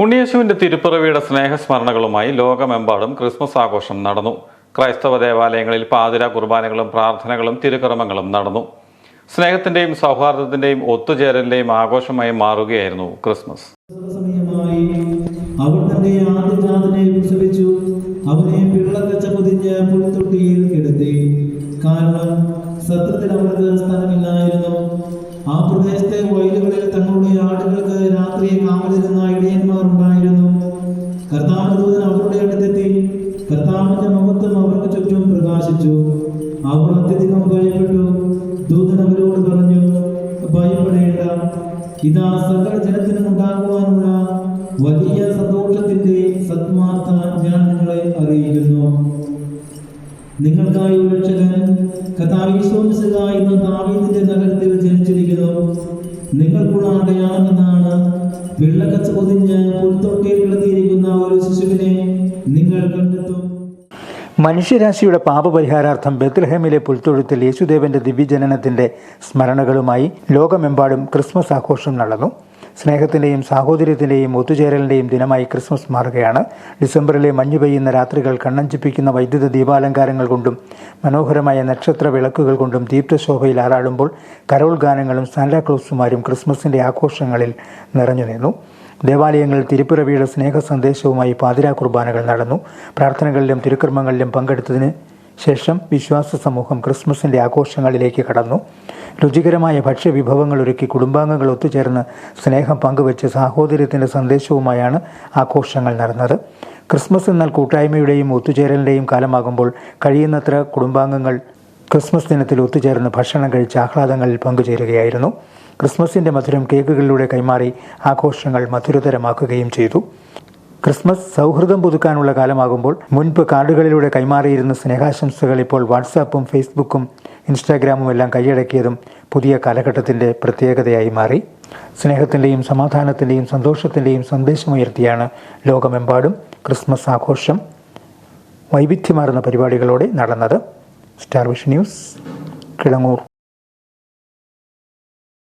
ഉണ്ണിയേശുവിന്റെ തിരുപ്പിറവിയുടെ സ്നേഹസ്മരണകളുമായി ലോകമെമ്പാടും ക്രിസ്മസ് ആഘോഷം നടന്നു. ക്രൈസ്തവ ദേവാലയങ്ങളിൽ പാതിര കുർബാനകളും പ്രാർത്ഥനകളും തിരുക്കർമ്മങ്ങളും നടന്നു. സ്നേഹത്തിന്റെയും സൗഹാർദ്ദത്തിന്റെയും ഒത്തുചേരലിന്റെയും ആഘോഷമായി മാറുകയായിരുന്നു ക്രിസ്മസ്. സത്യത്തിൽ അവർക്ക് സ്ഥലമില്ലായിരുന്നു. ആ പ്രദേശത്തെ വയലുകളിൽ തങ്ങളുടെ ആടുകൾക്ക് രാത്രി കാവലിരുന്ന ഇടയന്മാർ ഉണ്ടായിരുന്നു. കർത്താവിന്റെ ദൂതൻ അവരുടെ അടുത്തെത്തി. കർത്താവിന്റെ മഹത്വം അവർക്ക് ചുറ്റും പ്രകാശിച്ചു. അവർ അത്യധികം ഭയപ്പെട്ടു. ദൂതൻ അവരോട് പറഞ്ഞു, ഭയപ്പെടേണ്ട, ഇതാ സകല ജനത്തിനും ഉണ്ടാകുവാനുള്ള വലിയ സന്തോഷത്തിന്റെ സത്വാർത്ത ഞാൻ നിങ്ങളെ അറിയിക്കുന്നു. നിങ്ങൾക്കായി ഒരു രക്ഷകൻ കർത്താവ് യേശു മിശിഹ എന്ന ദാവീദിന്റെ നഗരത്തിൽ ജനിച്ചിരിക്കുന്നു. നിങ്ങൾക്കുള്ള അടയാളം എന്നാണ്, വെള്ളക്കച്ച പൊതിഞ്ഞ് പുൽത്തൊട്ടിയിൽ കിടത്തിയിരിക്കുന്ന ഒരു ശിശുവിനെ നിങ്ങൾ കണ്ടെത്തും. മനുഷ്യരാശിയുടെ പാപപരിഹാരാർത്ഥം ബെത്ലഹേമിലെ പുൽത്തൊഴുത്തിൽ യേശുദേവന്റെ ദിവ്യജനനത്തിന്റെ സ്മരണകളുമായി ലോകമെമ്പാടും ക്രിസ്മസ് ആഘോഷം നടന്നു. സ്നേഹത്തിന്റെയും സാഹോദര്യത്തിന്റെയും ഒത്തുചേരലിന്റെയും ദിനമായി ക്രിസ്മസ് മാറുകയാണ്. ഡിസംബറിലെ മഞ്ഞു പെയ്യുന്ന രാത്രികൾ കണ്ണഞ്ചിപ്പിക്കുന്ന വൈദ്യുത ദീപാലങ്കാരങ്ങൾ കൊണ്ടും മനോഹരമായ നക്ഷത്ര വിളക്കുകൾ കൊണ്ടും ദീപ്തശോഭയിൽ ആറാടുമ്പോൾ കരോൾ ഗാനങ്ങളും സാന്റാക്ലോസുമാരും ക്രിസ്മസിന്റെ ആഘോഷങ്ങളിൽ നിറഞ്ഞു നിന്നു. ദേവാലയങ്ങളിൽ തിരുപ്പിറവിയുടെ സ്നേഹ സന്ദേശവുമായി പാതിരാ കുർബാനകൾ നടന്നു. പ്രാർത്ഥനകളിലും തിരുക്കർമ്മങ്ങളിലും പങ്കെടുത്തതിന് ശേഷം വിശ്വാസ സമൂഹം ക്രിസ്മസിന്റെ ആഘോഷങ്ങളിലേക്ക് കടന്നു. രുചികരമായ ഭക്ഷ്യവിഭവങ്ങൾ ഒരുക്കി കുടുംബാംഗങ്ങൾ ഒത്തുചേർന്ന് സ്നേഹം പങ്കുവെച്ച് സാഹോദര്യത്തിന്റെ സന്ദേശവുമായാണ് ആഘോഷങ്ങൾ നടന്നത്. ക്രിസ്മസ് എന്നാൽ കൂട്ടായ്മയുടെയും ഒത്തുചേരലിന്റെയും കാലമാകുമ്പോൾ കഴിയുന്നത്ര കുടുംബാംഗങ്ങൾ ക്രിസ്മസ് ദിനത്തിൽ ഒത്തുചേർന്ന് ഭക്ഷണം കഴിച്ച് ആഹ്ലാദങ്ങളിൽ പങ്കുചേരുകയായിരുന്നു. ക്രിസ്മസിന്റെ മധുരം കേക്കുകളിലൂടെ കൈമാറി ആഘോഷങ്ങൾ മധുരതരമാക്കുകയും ചെയ്തു. ക്രിസ്മസ് സൗഹൃദം പുതുക്കാനുള്ള കാലമാകുമ്പോൾ മുൻപ് കാർഡുകളിലൂടെ കൈമാറിയിരുന്ന സ്നേഹാശംസകൾ ഇപ്പോൾ വാട്സാപ്പും ഫേസ്ബുക്കും ഇൻസ്റ്റാഗ്രാമും എല്ലാം കൈയടക്കിയതും പുതിയ കാലഘട്ടത്തിൻ്റെ പ്രത്യേകതയായി മാറി. സ്നേഹത്തിൻ്റെയും സമാധാനത്തിൻ്റെയും സന്തോഷത്തിൻ്റെയും സന്ദേശമുയർത്തിയാണ് ലോകമെമ്പാടും ക്രിസ്മസ് ആഘോഷം വൈവിധ്യമാർന്ന പരിപാടികളോടെ നടന്നത്. Star vision news, Kidangoor.